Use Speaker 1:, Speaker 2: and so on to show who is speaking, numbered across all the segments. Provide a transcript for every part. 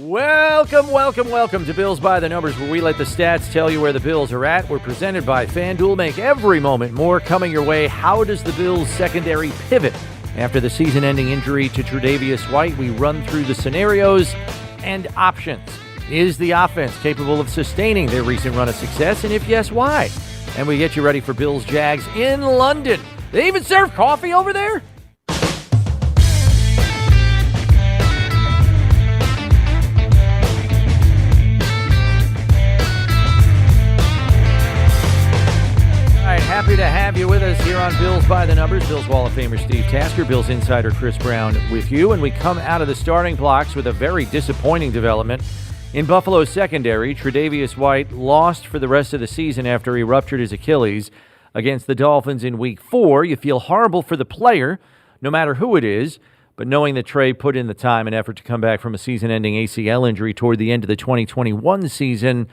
Speaker 1: Welcome to Bills by the Numbers, where we let the stats tell you where the Bills are at. We're presented by FanDuel. Make every moment more. Coming your way, how does the Bills secondary pivot after the season-ending injury to Tre'Davious White? We run through the scenarios and options. Is the offense capable of sustaining their recent run of success? And if yes, why? And we get you ready for Bills Jags in London. They even serve coffee over there? Happy to have you with us here on Bills by the Numbers. Bills Hall of Famer Steve Tasker, Bills insider Chris Brown with you. And we come out of the starting blocks with a very disappointing development. In Buffalo's secondary, Tre'Davious White lost for the rest of the season after he ruptured his Achilles against the Dolphins in Week 4. You feel horrible for the player, no matter who it is, but knowing that Trey put in the time and effort to come back from a season-ending ACL injury toward the end of the 2021 season,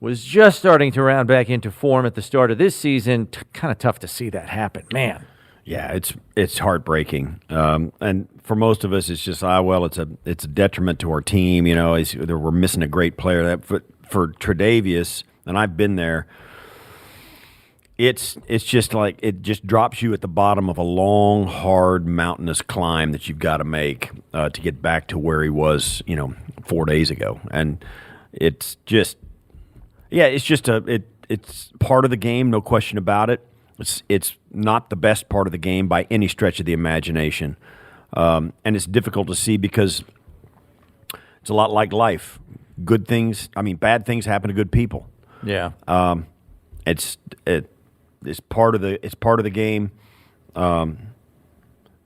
Speaker 1: was just starting to round back into form at the start of this season. Kind of tough to see that happen, man.
Speaker 2: Yeah, it's heartbreaking, and for most of us, it's just it's a detriment to our team. You know, we're missing a great player. For Tre'Davious, and I've been there. It's just like it just drops you at the bottom of a long, hard, mountainous climb that you've got to make to get back to where he was, 4 days ago, and it's just. Yeah, it's part of the game, no question about it. It's not the best part of the game by any stretch of the imagination, and it's difficult to see because it's a lot like life. Bad things happen to good people.
Speaker 1: Yeah,
Speaker 2: it's part of the game.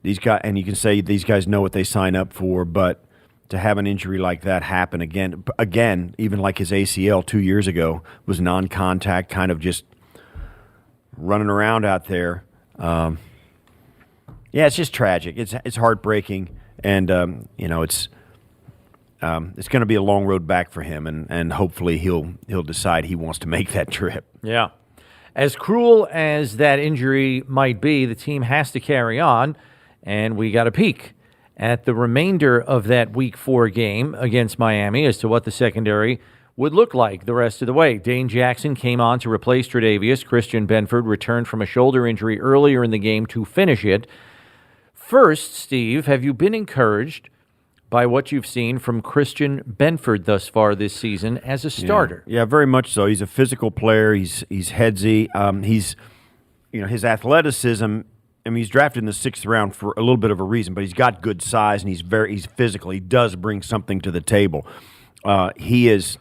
Speaker 2: These guys, and you can say these guys know what they sign up for, but to have an injury like that happen again, even like his ACL 2 years ago, was non-contact, kind of just running around out there. It's just tragic. It's heartbreaking, and it's going to be a long road back for him, and hopefully he'll decide he wants to make that trip.
Speaker 1: Yeah, as cruel as that injury might be, the team has to carry on, and we got a peek at the remainder of that Week 4 game against Miami as to what the secondary would look like the rest of the way. Dane Jackson came on to replace Tre'Davious. Christian Benford returned from a shoulder injury earlier in the game to finish it. First, Steve, have you been encouraged by what you've seen from Christian Benford thus far this season as a starter?
Speaker 2: Yeah, very much so. He's a physical player. He's headsy. His athleticism. He's drafted in the 6th round for a little bit of a reason, but he's got good size and he's physical. He does bring something to the table. He has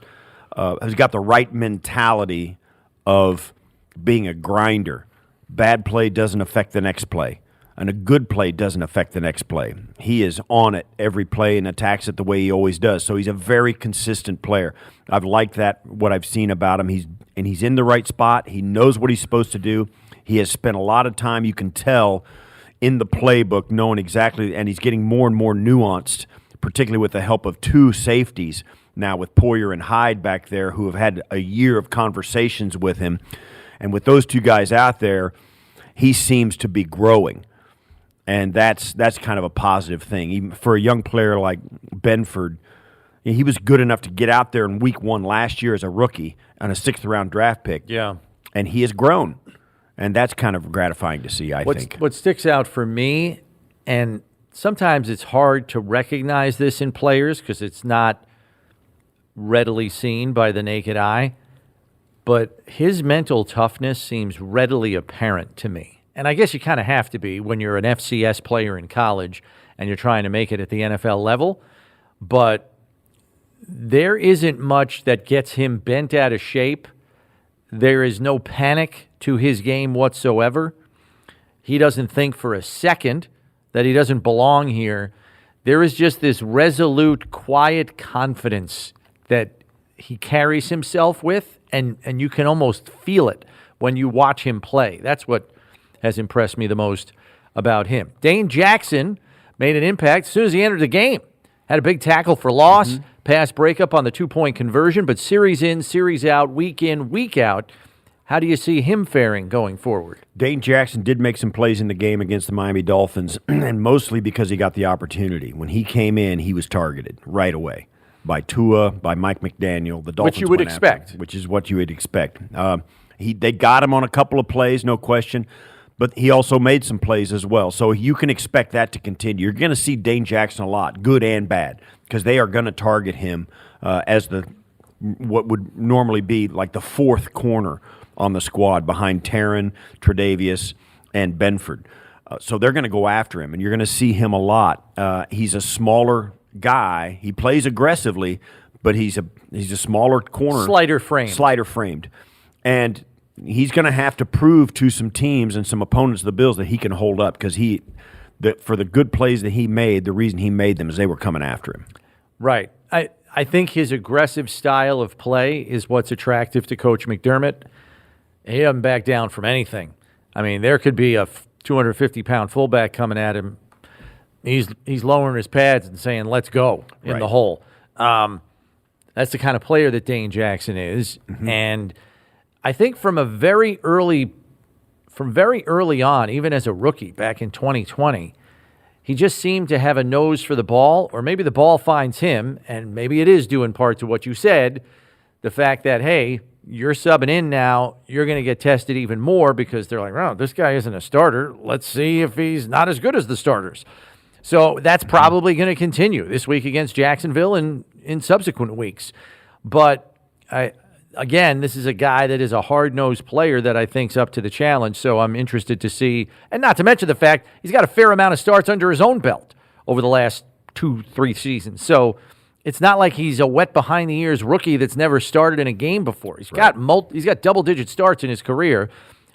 Speaker 2: got the right mentality of being a grinder. Bad play doesn't affect the next play, and a good play doesn't affect the next play. He is on it every play and attacks it the way he always does. So he's a very consistent player. I've liked that, what I've seen about him. He's in the right spot. He knows what he's supposed to do. He has spent a lot of time, you can tell, in the playbook, knowing exactly, and he's getting more and more nuanced, particularly with the help of 2 safeties now with Poyer and Hyde back there, who have had a year of conversations with him. And with those 2 guys out there, he seems to be growing. And that's kind of a positive thing. Even for a young player like Benford, he was good enough to get out there in Week 1 last year as a rookie on a 6th-round draft pick.
Speaker 1: Yeah.
Speaker 2: And he has grown. And that's kind of gratifying to see, I think.
Speaker 1: What sticks out for me, and sometimes it's hard to recognize this in players because it's not readily seen by the naked eye, but his mental toughness seems readily apparent to me. And I guess you kind of have to be when you're an FCS player in college and you're trying to make it at the NFL level. But there isn't much that gets him bent out of shape. There is no panic to his game whatsoever. He doesn't think for a second that he doesn't belong here. There is just this resolute, quiet confidence that he carries himself with, and you can almost feel it when you watch him play. That's what has impressed me the most about him. Dane Jackson made an impact as soon as he entered the game. Had a big tackle for loss, pass breakup on the 2-point conversion, but series in, series out, week in, week out. How do you see him faring going forward?
Speaker 2: Dane Jackson did make some plays in the game against the Miami Dolphins, and mostly because he got the opportunity. When he came in, he was targeted right away. by Tua, by Mike McDaniel. The Dolphins
Speaker 1: which you would
Speaker 2: went after him,
Speaker 1: expect.
Speaker 2: which is what you would expect. They got him on a couple of plays, no question, but he also made some plays as well. So you can expect that to continue. You're going to see Dane Jackson a lot, good and bad, because they are going to target him as what would normally be like the fourth corner on the squad behind Taryn, Tre'Davious, and Benford. So they're going to go after him, and you're going to see him a lot. He's a smaller guy. He plays aggressively, but he's a smaller corner.
Speaker 1: Slighter framed.
Speaker 2: And he's going to have to prove to some teams and some opponents of the Bills that he can hold up, because for the good plays that he made, the reason he made them is they were coming after him.
Speaker 1: Right. I think his aggressive style of play is what's attractive to Coach McDermott. He doesn't back down from anything. I mean, there could be a 250-pound fullback coming at him. He's lowering his pads and saying, let's go in the hole. That's the kind of player that Dane Jackson is. Mm-hmm. And I think from very early on, even as a rookie back in 2020, he just seemed to have a nose for the ball, or maybe the ball finds him, and maybe it is due in part to what you said, the fact that, hey, you're subbing in now, you're going to get tested even more because they're like, oh, this guy isn't a starter. Let's see if he's not as good as the starters. So that's probably going to continue this week against Jacksonville and in subsequent weeks. But again, this is a guy that is a hard-nosed player that I think's up to the challenge, so I'm interested to see, and not to mention the fact he's got a fair amount of starts under his own belt over the last 2-3 seasons. So it's not like he's a wet behind-the-ears rookie that's never started in a game before. He's got double-digit starts in his career,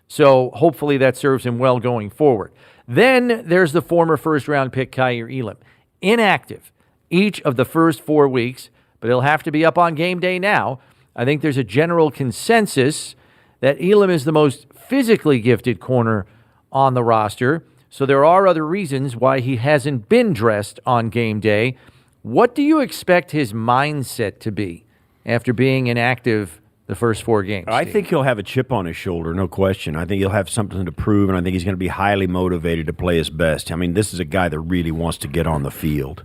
Speaker 1: so hopefully that serves him well going forward. Then there's the former first-round pick, Kaiir Elam. Inactive each of the first 4 weeks, but he'll have to be up on game day now. I think there's a general consensus that Elam is the most physically gifted corner on the roster, so there are other reasons why he hasn't been dressed on game day. What do you expect his mindset to be after being inactive the first 4 games?
Speaker 2: I think he'll have a chip on his shoulder, no question. I think he'll have something to prove, and I think he's going to be highly motivated to play his best. I mean, this is a guy that really wants to get on the field,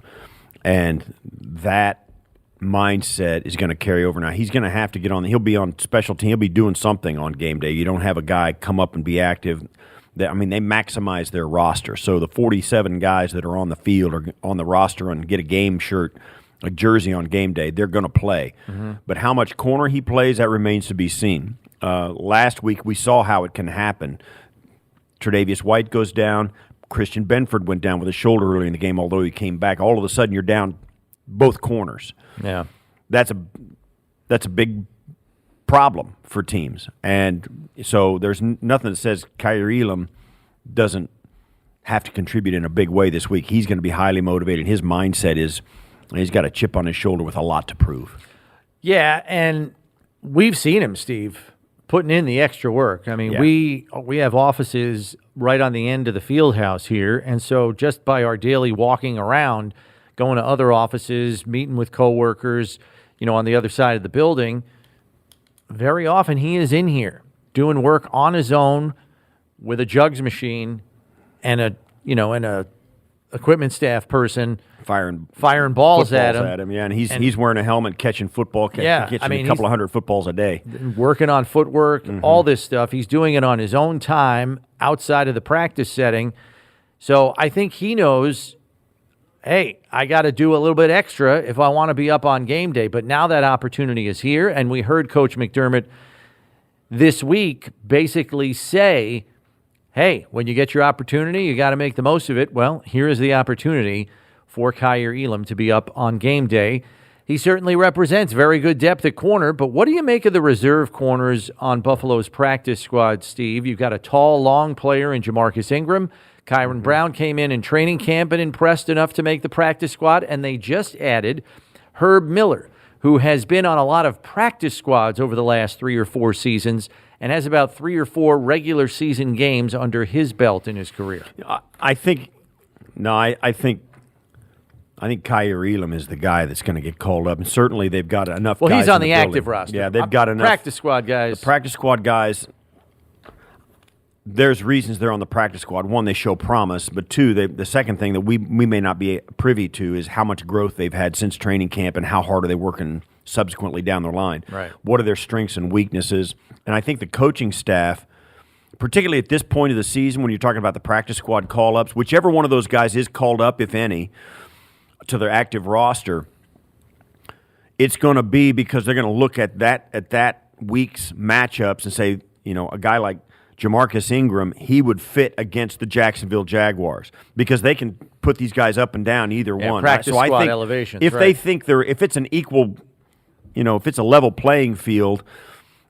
Speaker 2: and that mindset is going to carry over. Now he's going to have to get on. He'll be on special team. He'll be doing something on game day. You don't have a guy come up and be active. They maximize their roster. So the 47 guys that are on the field or on the roster and get a game shirt, a jersey on game day, they're going to play. Mm-hmm. But how much corner he plays, that remains to be seen. Last week we saw how it can happen. Tre'Davious White goes down. Christian Benford went down with a shoulder early in the game, although he came back. All of a sudden you're down both corners.
Speaker 1: Yeah,
Speaker 2: that's a big problem for teams, and so there's nothing that says Kaiir Elam doesn't have to contribute in a big way this week. He's going to be highly motivated. His mindset is he's got a chip on his shoulder with a lot to prove.
Speaker 1: Yeah, and we've seen him, Steve, putting in the extra work. I mean, we have offices right on the end of the field house here, and so just by our daily walking around, going to other offices, meeting with coworkers, on the other side of the building, very often he is in here doing work on his own with a jugs machine and a equipment staff person
Speaker 2: firing
Speaker 1: balls at him.
Speaker 2: Yeah, and he's wearing a helmet, catching football, catching a couple of hundred footballs a day,
Speaker 1: working on footwork, all this stuff. He's doing it on his own time outside of the practice setting. So I think he knows, hey, I got to do a little bit extra if I want to be up on game day. But now that opportunity is here, and we heard Coach McDermott this week basically say, hey, when you get your opportunity, you got to make the most of it. Well, here is the opportunity for Kaiir Elam to be up on game day. He certainly represents very good depth at corner, but what do you make of the reserve corners on Buffalo's practice squad, Steve? You've got a tall, long player in Jamarcus Ingram. Kyron Brown came in training camp and impressed enough to make the practice squad, and they just added Herb Miller, who has been on a lot of practice squads over the last 3 or 4 seasons and has about 3 or 4 regular season games under his belt in his career.
Speaker 2: I think Kaiir Elam is the guy that's going to get called up, and certainly they've got enough guys.
Speaker 1: Well, he's on the
Speaker 2: building.
Speaker 1: active roster.
Speaker 2: Yeah, they've got enough.
Speaker 1: Practice squad guys.
Speaker 2: The practice squad guys, there's reasons they're on the practice squad. One, they show promise, but two, the second thing that we may not be privy to is how much growth they've had since training camp and how hard are they working subsequently down the line.
Speaker 1: Right.
Speaker 2: What are their strengths and weaknesses? And I think the coaching staff, particularly at this point of the season when you're talking about the practice squad call-ups, whichever one of those guys is called up, if any, to their active roster, it's going to be because they're going to look at that week's matchups and say, a guy like Jamarcus Ingram, he would fit against the Jacksonville Jaguars because they can put these guys up and down either one.
Speaker 1: Practice
Speaker 2: so I
Speaker 1: squad
Speaker 2: think
Speaker 1: elevations.
Speaker 2: If
Speaker 1: right.
Speaker 2: they think if it's an equal, if it's a level playing field,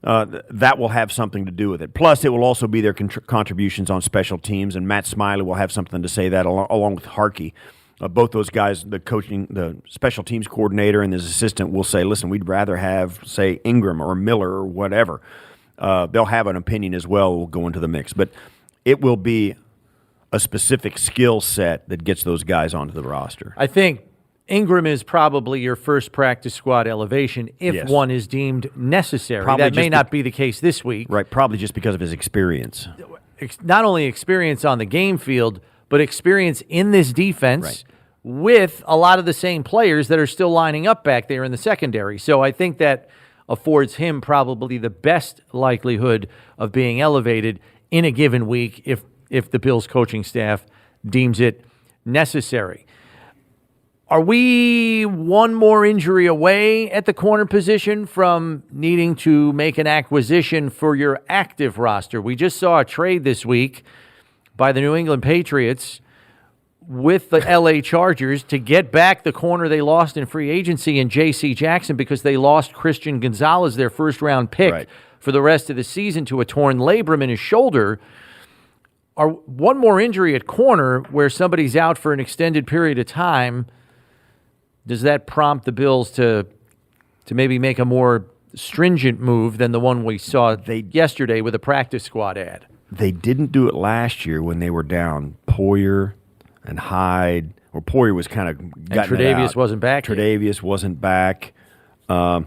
Speaker 2: that will have something to do with it. Plus, it will also be their contributions on special teams, and Matt Smiley will have something to say that along with Harkey. Both those guys, the special teams coordinator and his assistant will say, listen, we'd rather have, say, Ingram or Miller or whatever. They'll have an opinion as well, will go into the mix. But it will be a specific skill set that gets those guys onto the roster.
Speaker 1: I think Ingram is probably your first practice squad elevation if one is deemed necessary.
Speaker 2: Probably
Speaker 1: that may not be the case this week.
Speaker 2: Right, probably just because of his experience.
Speaker 1: Not only experience on the game field, but experience in this defense with a lot of the same players that are still lining up back there in the secondary. So I think that affords him probably the best likelihood of being elevated in a given week if the Bills coaching staff deems it necessary. Are we one more injury away at the corner position from needing to make an acquisition for your active roster? We just saw a trade this week by the New England Patriots with the L.A. Chargers to get back the corner they lost in free agency in J.C. Jackson because they lost Christian Gonzalez, their first-round pick, for the rest of the season to a torn labrum in his shoulder. One more injury at corner where somebody's out for an extended period of time, does that prompt the Bills to maybe make a more stringent move than the one we saw yesterday with a practice squad ad?
Speaker 2: They didn't do it last year when they were down Poyer and Hyde, or Poyer was kind of gotten it out.
Speaker 1: Tre'Davious wasn't back.
Speaker 2: Tre'Davious wasn't back. I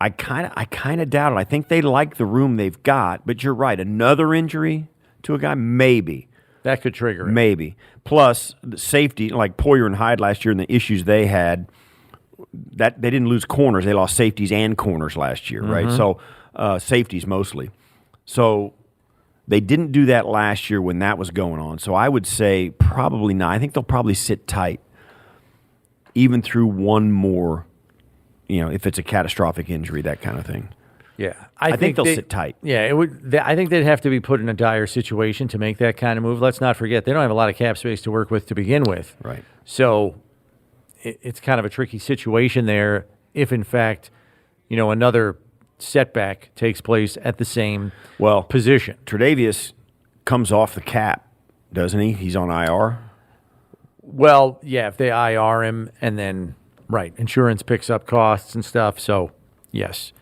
Speaker 2: kind of doubt it. I think they like the room they've got, but you're right. Another injury to a guy, maybe.
Speaker 1: That could trigger it.
Speaker 2: Maybe. Plus, the safety, like Poyer and Hyde last year and the issues they had, that they didn't lose corners. They lost safeties and corners last year, right? So safeties mostly. So they didn't do that last year when that was going on. So I would say probably not. I think they'll probably sit tight even through one more, if it's a catastrophic injury, that kind of thing.
Speaker 1: Yeah.
Speaker 2: I think they'll sit tight.
Speaker 1: Yeah, I think they'd have to be put in a dire situation to make that kind of move. Let's not forget, they don't have a lot of cap space to work with to begin with.
Speaker 2: Right.
Speaker 1: So it's kind of a tricky situation there if, in fact, another setback takes place at the same position.
Speaker 2: Tre'Davious comes off the cap, doesn't he? He's on IR.
Speaker 1: Well, yeah, if they IR him and then, insurance picks up costs and stuff. So, yes.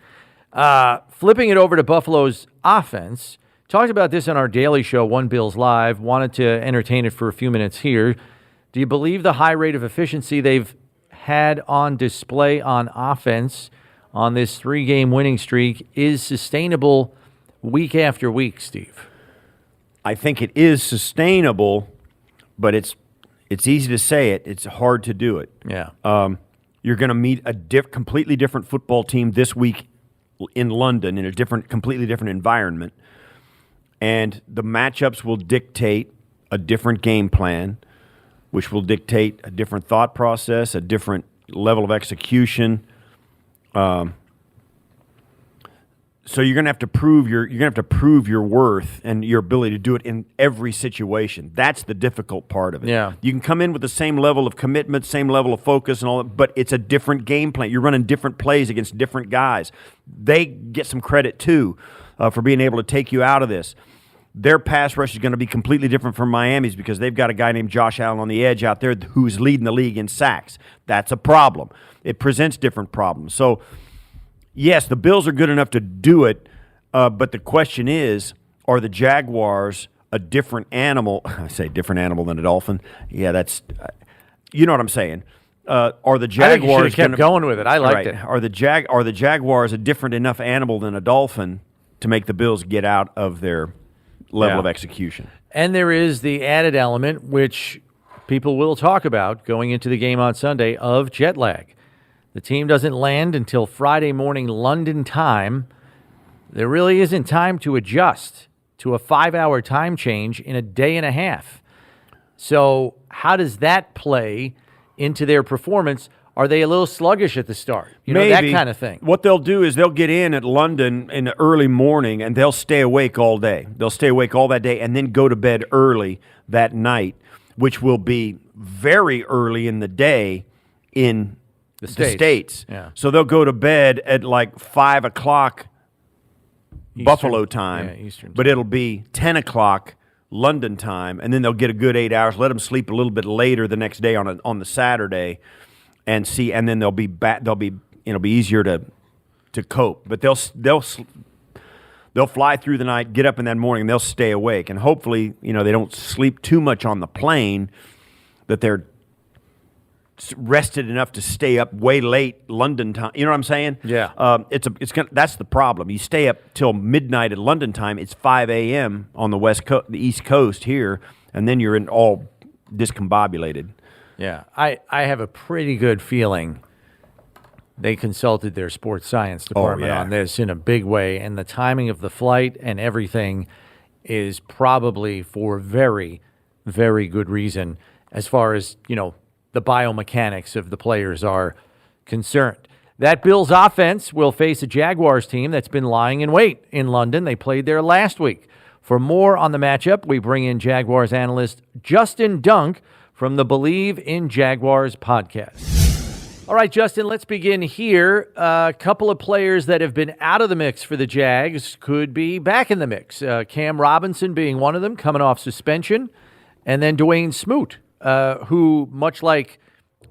Speaker 1: Flipping it over to Buffalo's offense, talked about this on our daily show, One Bills Live. Wanted to entertain it for a few minutes here. Do you believe the high rate of efficiency they've had on display on offense on this 3-game winning streak is sustainable week after week, Steve?
Speaker 2: I think it is sustainable, but it's easy to say it. It's hard to do it.
Speaker 1: Yeah.
Speaker 2: You're going to meet a completely different football team this week in London in a completely different environment, and the matchups will dictate a different game plan, which will dictate a different thought process, a different level of execution. So you're going to have to prove your worth and your ability to do it in every situation. That's the difficult part of it.
Speaker 1: Yeah.
Speaker 2: You can come in with the same level of commitment, same level of focus and all that, but it's a different game plan. You're running different plays against different guys. They get some credit too for being able to take you out of this. Their pass rush is going to be completely different from Miami's because they've got a guy named Josh Allen on the edge out there who's leading the league in sacks. That's a problem. It presents different problems. So, yes, the Bills are good enough to do it, but the question is, are the Jaguars a different animal? I say different animal than a dolphin. Yeah, that's you know what I'm saying. Are the Jaguars?
Speaker 1: I think you should have kept going with it. I liked it.
Speaker 2: Are the Jaguars a different enough animal than a dolphin to make the Bills get out of their level
Speaker 1: Yeah.
Speaker 2: of execution.
Speaker 1: And there is the added element, which people will talk about going into the game on Sunday, of jet lag. The team doesn't land until Friday morning London time. There really isn't time to adjust to a 5-hour time change in a day and a half. So how does that play into their performance? Are they a little sluggish at the start?
Speaker 2: Maybe.
Speaker 1: That kind of thing.
Speaker 2: What they'll do is they'll get in at London in the early morning, and they'll stay awake all day. They'll stay awake all that day and then go to bed early that night, which will be very early in the day in the States.
Speaker 1: Yeah.
Speaker 2: So they'll go to bed at like 5 o'clock Buffalo time,
Speaker 1: Eastern
Speaker 2: but
Speaker 1: time.
Speaker 2: it'll be 10 o'clock London time, and then they'll get a good 8 hours, let them sleep a little bit later the next day on the Saturday, and then they'll be back. It'll be easier to cope, but they'll fly through the night, get up in that morning, and they'll stay awake, and hopefully they don't sleep too much on the plane, that they're rested enough to stay up way late London time. You know what I'm saying?
Speaker 1: Yeah.
Speaker 2: That's the problem. You stay up till midnight at London time. It's 5 a.m. on the East Coast here, and then you're all discombobulated.
Speaker 1: Yeah, I have a pretty good feeling they consulted their sports science department on this in a big way, and the timing of the flight and everything is probably for very, very good reason as far as, the biomechanics of the players are concerned. That Bills offense will face a Jaguars team that's been lying in wait in London. They played there last week. For more on the matchup, we bring in Jaguars analyst Justin Dunk from the Bleave in Jaguars podcast. All right, Justin, let's begin here. A couple of players that have been out of the mix for the Jags could be back in the mix. Cam Robinson being one of them, coming off suspension. And then Dwayne Smoot, who, much like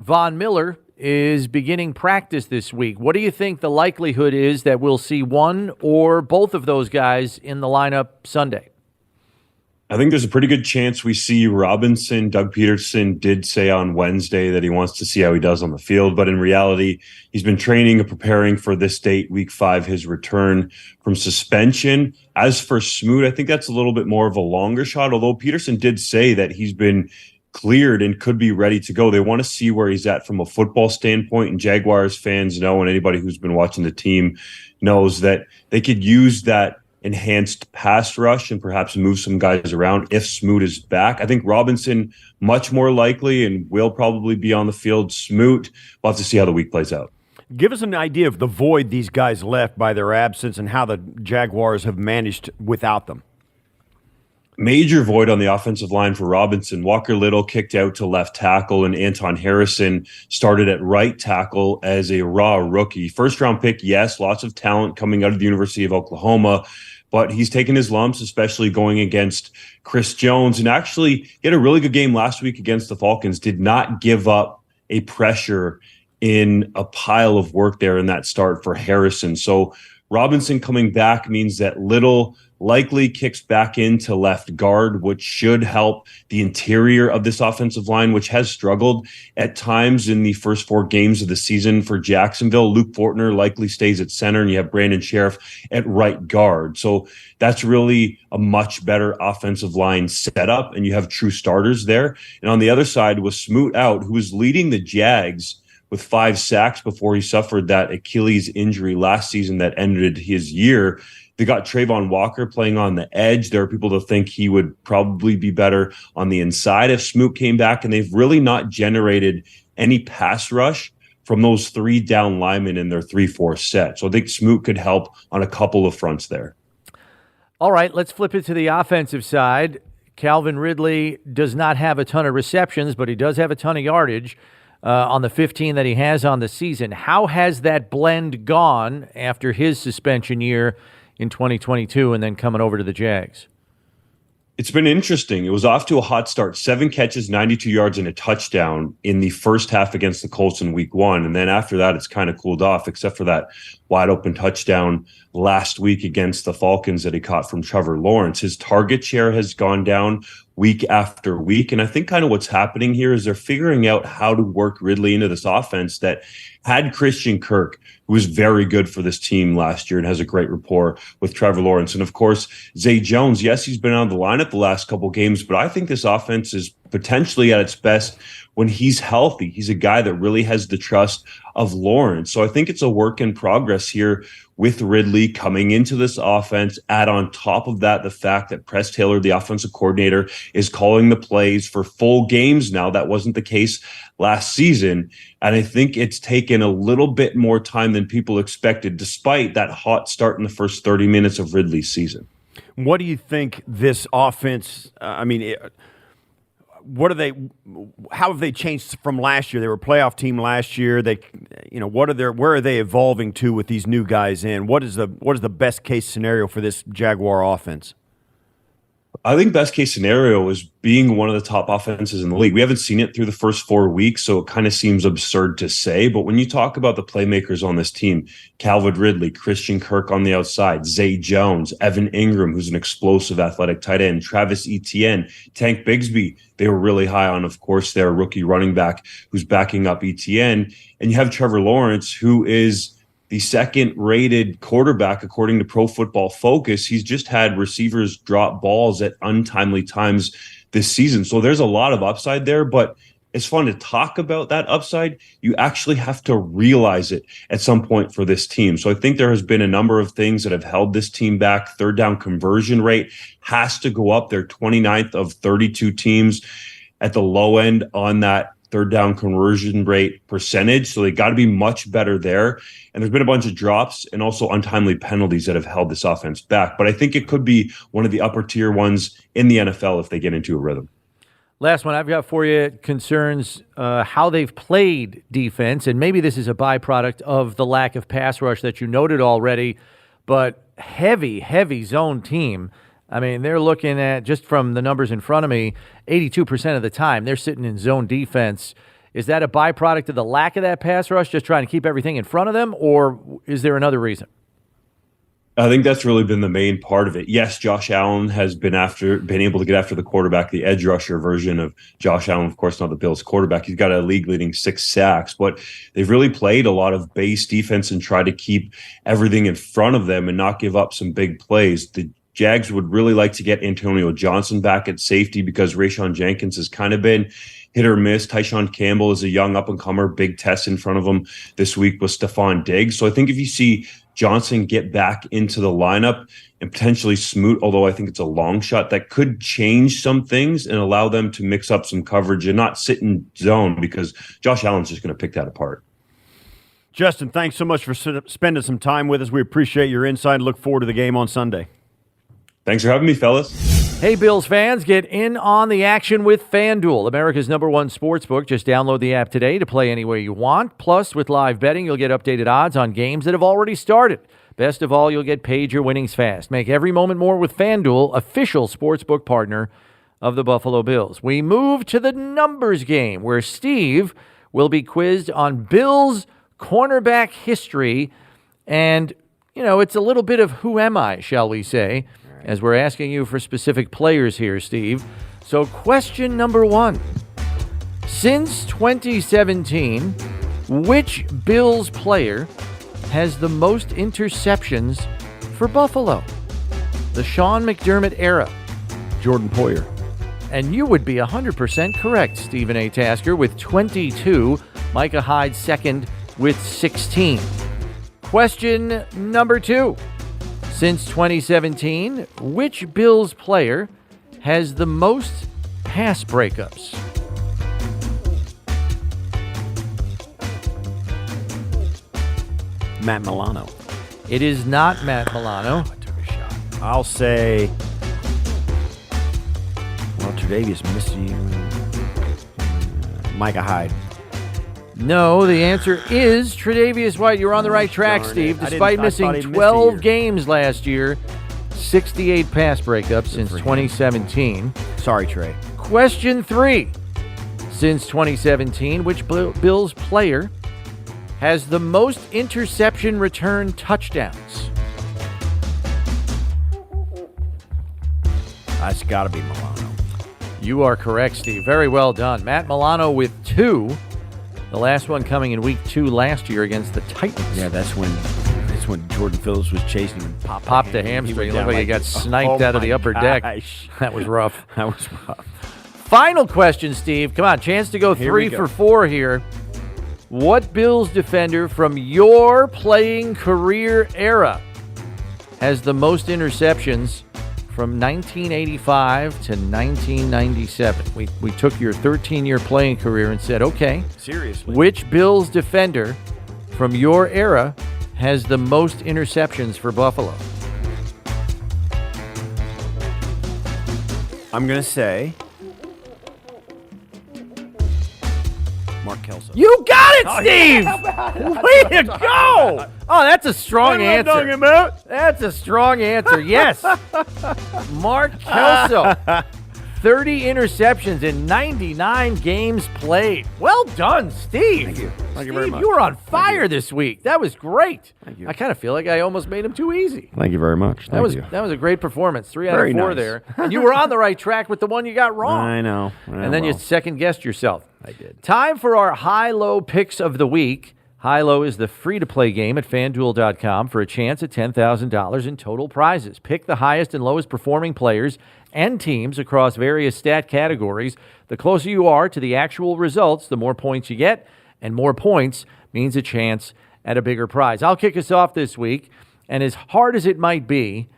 Speaker 1: Von Miller, is beginning practice this week. What do you think the likelihood is that we'll see one or both of those guys in the lineup Sunday?
Speaker 3: I think there's a pretty good chance we see Robinson. Doug Peterson did say on Wednesday that he wants to see how he does on the field, but in reality, he's been training and preparing for this date, week 5, his return from suspension. As for Smoot, I think that's a little bit more of a longer shot, although Peterson did say that he's been cleared and could be ready to go. They want to see where he's at from a football standpoint, and Jaguars fans know, and anybody who's been watching the team knows, that they could use that enhanced pass rush and perhaps move some guys around if Smoot is back. I think Robinson much more likely and will probably be on the field. Smoot, we'll have to see how the week plays out.
Speaker 2: Give us an idea of the void these guys left by their absence and how the Jaguars have managed without them.
Speaker 3: Major void on the offensive line for Robinson. Walker Little kicked out to left tackle, and Anton Harrison started at right tackle as a raw rookie. First-round pick, yes, lots of talent coming out of the University of Oklahoma, but he's taken his lumps, especially going against Chris Jones. And actually, he had a really good game last week against the Falcons, did not give up a pressure in a pile of work there in that start for Harrison. So Robinson coming back means that Little likely kicks back into left guard, which should help the interior of this offensive line, which has struggled at times in the first 4 games of the season for Jacksonville. Luke Fortner likely stays at center, and you have Brandon Sheriff at right guard. So that's really a much better offensive line setup, and you have true starters there. And on the other side was Smoot out, who was leading the Jags with 5 sacks before he suffered that Achilles injury last season that ended his year. They got Trayvon Walker playing on the edge. There are people that think he would probably be better on the inside if Smoot came back, and they've really not generated any pass rush from those 3 down linemen in their 3-4 set. So I think Smoot could help on a couple of fronts there.
Speaker 1: All right, let's flip it to the offensive side. Calvin Ridley does not have a ton of receptions, but he does have a ton of yardage on the 15 that he has on the season. How has that blend gone after his suspension year in 2022 and then coming over to the Jags?
Speaker 3: It's been interesting. It was off to a hot start. 7 catches, 92 yards, and a touchdown in the first half against the Colts in week 1. And then after that, it's kind of cooled off, except for that wide open touchdown last week against the Falcons that he caught from Trevor Lawrence. His target share has gone down week after week. And I think kind of what's happening here is they're figuring out how to work Ridley into this offense that had Christian Kirk, who was very good for this team last year and has a great rapport with Trevor Lawrence. And of course, Zay Jones, yes, he's been on the lineup the last couple games, but I think this offense is potentially at its best when he's healthy. He's a guy that really has the trust of Lawrence. So I think it's a work in progress here with Ridley coming into this offense. Add on top of that the fact that Press Taylor, the offensive coordinator, is calling the plays for full games now. That wasn't the case last season. And I think it's taken a little bit more time than people expected, despite that hot start in the first 30 minutes of Ridley's season.
Speaker 2: What do you think this offense, how have they changed from last year? They were a playoff team last year. Where are they evolving to with these new guys in? What is the best case scenario for this Jaguar offense?
Speaker 3: I think best case scenario is being one of the top offenses in the league. We haven't seen it through the first 4 weeks, so it kind of seems absurd to say. But when you talk about the playmakers on this team, Calvin Ridley, Christian Kirk on the outside, Zay Jones, Evan Ingram, who's an explosive athletic tight end, Travis Etienne, Tank Bigsby, they were really high on, of course, their rookie running back who's backing up Etienne. And you have Trevor Lawrence, who is the second-rated quarterback, according to Pro Football Focus. He's just had receivers drop balls at untimely times this season. So there's a lot of upside there, but it's fun to talk about that upside. You actually have to realize it at some point for this team. So I think there has been a number of things that have held this team back. Third down conversion rate has to go up. They're 29th of 32 teams at the low end on that third down conversion rate percentage. So they got to be much better there. And there's been a bunch of drops and also untimely penalties that have held this offense back. But I think it could be one of the upper tier ones in the NFL if they get into a rhythm.
Speaker 1: Last one I've got for you concerns how they've played defense, and maybe this is a byproduct of the lack of pass rush that you noted already, but heavy zone team. I mean, they're looking at, just from the numbers in front of me, 82% of the time they're sitting in zone defense. Is that a byproduct of the lack of that pass rush, just trying to keep everything in front of them, or is there another reason?
Speaker 3: I think that's really been the main part of it. Yes, Josh Allen has been able to get after the quarterback, the edge rusher version of Josh Allen, of course, not the Bills quarterback. He's got a league-leading 6 sacks, but they've really played a lot of base defense and tried to keep everything in front of them and not give up some big plays. The Jags would really like to get Antonio Johnson back at safety because Rayshon Jenkins has kind of been hit or miss. Tyshawn Campbell is a young up-and-comer, big test in front of him this week with Stephon Diggs. So I think if you see Johnson get back into the lineup and potentially Smoot, although I think it's a long shot, that could change some things and allow them to mix up some coverage and not sit in zone, because Josh Allen's just going to pick that apart.
Speaker 2: Justin, thanks so much for spending some time with us. We appreciate your insight and look forward to the game on Sunday.
Speaker 3: Thanks for having me, fellas.
Speaker 1: Hey, Bills fans, get in on the action with FanDuel, America's #1 sportsbook. Just download the app today to play any way you want. Plus, with live betting, you'll get updated odds on games that have already started. Best of all, you'll get paid your winnings fast. Make every moment more with FanDuel, official sportsbook partner of the Buffalo Bills. We move to the numbers game, where Steve will be quizzed on Bills cornerback history. And, it's a little bit of who am I, shall we say, as we're asking you for specific players here, Steve. So question number 1. Since 2017, which Bills player has the most interceptions for Buffalo? The Sean McDermott era.
Speaker 2: Jordan Poyer.
Speaker 1: And you would be 100% correct, Stephen A. Tasker, with 22. Micah Hyde second with 16. Question number 2. Since 2017, which Bills player has the most pass breakups?
Speaker 2: Matt Milano.
Speaker 1: It is not Matt Milano.
Speaker 2: I took a shot. I'll say, Tre'Davious missing. Micah Hyde.
Speaker 1: No, the answer is Tre'Davious White. You're on the right track, Steve. Despite missing 12 games last year, 68 pass breakups since 2017.
Speaker 2: Sorry, Trey.
Speaker 1: Question 3. Since 2017, which Bills player has the most interception return touchdowns?
Speaker 2: That's got to be Milano.
Speaker 1: You are correct, Steve. Very well done. Matt Milano with 2. The last one coming in week 2 last year against the Titans.
Speaker 2: Yeah, that's when Jordan Phillips was chasing him.
Speaker 1: Popped a hamstring. It looked like he got sniped out of the upper deck. That was rough.
Speaker 2: That was rough.
Speaker 1: Final question, Steve. Come on, chance to go 3 for 4 here. What Bills defender from your playing career era has the most interceptions from 1985 to 1997? We took your 13-year playing career and said, okay,
Speaker 2: seriously,
Speaker 1: which Bills defender from your era has the most interceptions for Buffalo?
Speaker 2: I'm going to say Mark Kelso.
Speaker 1: You got it, Steve! Way to go! Oh, that's a strong answer.
Speaker 2: Talking about?
Speaker 1: That's a strong answer. Yes. Mark Kelso. 30 interceptions in 99 games played. Well done, Steve.
Speaker 2: Thank you. Thank you
Speaker 1: Steve,
Speaker 2: very much.
Speaker 1: You were on fire this week. That was great.
Speaker 2: Thank you.
Speaker 1: I kind of feel like I almost made him too easy.
Speaker 2: Thank you very much.
Speaker 1: That was a great performance. 3 out
Speaker 2: Very
Speaker 1: of 4
Speaker 2: nice.
Speaker 1: there. And you were on the right track with the one you got wrong.
Speaker 2: I know.
Speaker 1: And then you second-guessed yourself.
Speaker 2: I did.
Speaker 1: Time for our high-low picks of the week. High-low is the free-to-play game at FanDuel.com for a chance at $10,000 in total prizes. Pick the highest and lowest performing players and teams across various stat categories. The closer you are to the actual results, the more points you get, and more points means a chance at a bigger prize. I'll kick us off this week, and as hard as it might be,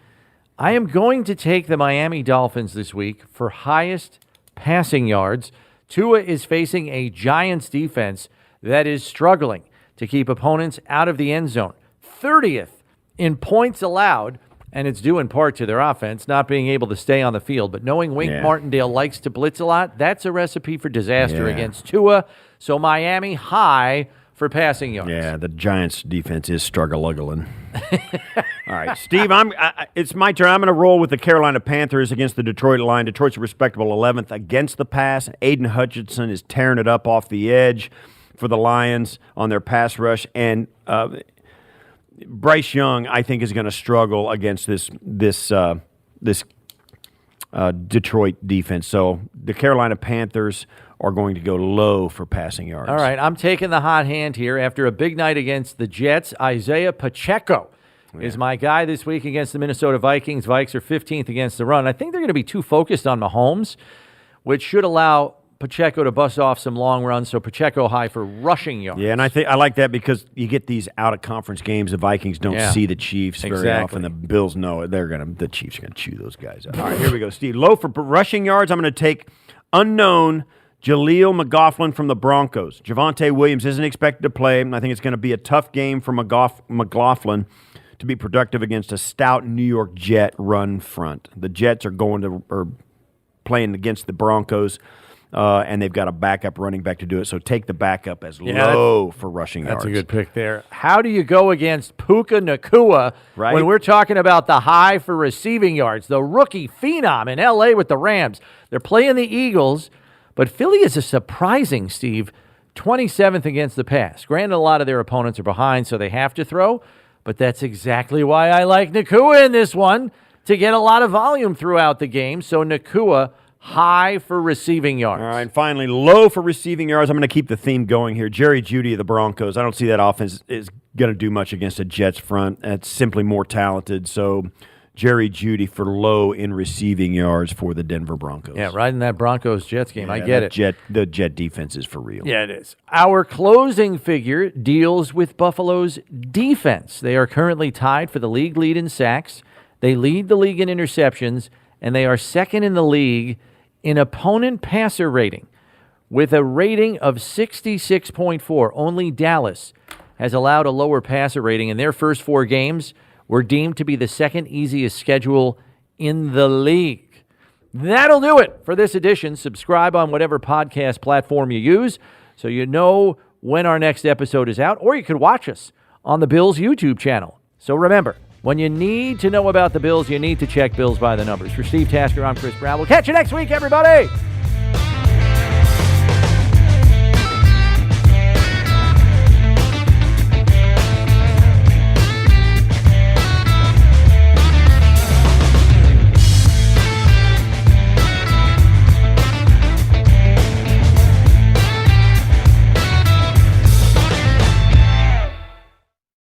Speaker 1: I am going to take the Miami Dolphins this week for highest passing yards. Tua is facing a Giants defense that is struggling to keep opponents out of the end zone. 30th in points allowed, and it's due in part to their offense not being able to stay on the field. But knowing Wink Martindale likes to blitz a lot, that's a recipe for disaster against Tua. So Miami high for passing yards.
Speaker 2: Yeah, the Giants' defense is struggling. All right, Steve, it's my turn. I'm going to roll with the Carolina Panthers against the Detroit Lions. Detroit's a respectable 11th against the pass. Aiden Hutchinson is tearing it up off the edge for the Lions on their pass rush. And Bryce Young, I think, is going to struggle against this Detroit defense. So the Carolina Panthers are going to go low for passing yards.
Speaker 1: All right, I'm taking the hot hand here. After a big night against the Jets, Isaiah Pacheco is my guy this week against the Minnesota Vikings. Vikes are 15th against the run. I think they're going to be too focused on Mahomes, which should allow Pacheco to bust off some long runs, so Pacheco high for rushing yards.
Speaker 2: Yeah, and I like that because you get these out-of-conference games. The Vikings don't see the Chiefs very often. The Bills know the Chiefs are going to chew those guys up. All right, here we go, Steve. Low for rushing yards, I'm going to take unknown Jaleel McLaughlin from the Broncos. Javonte Williams isn't expected to play. I think it's going to be a tough game for McLaughlin to be productive against a stout New York Jet run front. The Jets are playing against the Broncos. And they've got a backup running back to do it. So take the backup as low for rushing yards.
Speaker 1: That's a good pick there. How do you go against Puka Nacua when we're talking about the high for receiving yards? The rookie phenom in L.A. with the Rams. They're playing the Eagles, but Philly is a surprising, Steve, 27th against the pass. Granted, a lot of their opponents are behind, so they have to throw, but that's exactly why I like Nacua in this one, to get a lot of volume throughout the game. So Nacua high for receiving yards.
Speaker 2: All right, and finally, low for receiving yards. I'm going to keep the theme going here. Jerry Jeudy of the Broncos. I don't see that offense is going to do much against a Jets front. It's simply more talented. So Jerry Jeudy for low in receiving yards for the Denver Broncos.
Speaker 1: Yeah, right in that Broncos-Jets game. I get it.
Speaker 2: The Jet defense is for real.
Speaker 1: Yeah, it is. Our closing figure deals with Buffalo's defense. They are currently tied for the league lead in sacks. They lead the league in interceptions, and they are second in the league in opponent passer rating with a rating of 66.4. Only Dallas has allowed a lower passer rating, and their first 4 games were deemed to be the second easiest schedule in the league. That'll do it for this edition. Subscribe on whatever podcast platform you use so you know when our next episode is out, or you could watch us on the Bills YouTube channel. So remember, when you need to know about the Bills, you need to check Bills by the Numbers. For Steve Tasker, I'm Chris Brown. We'll catch you next week, everybody.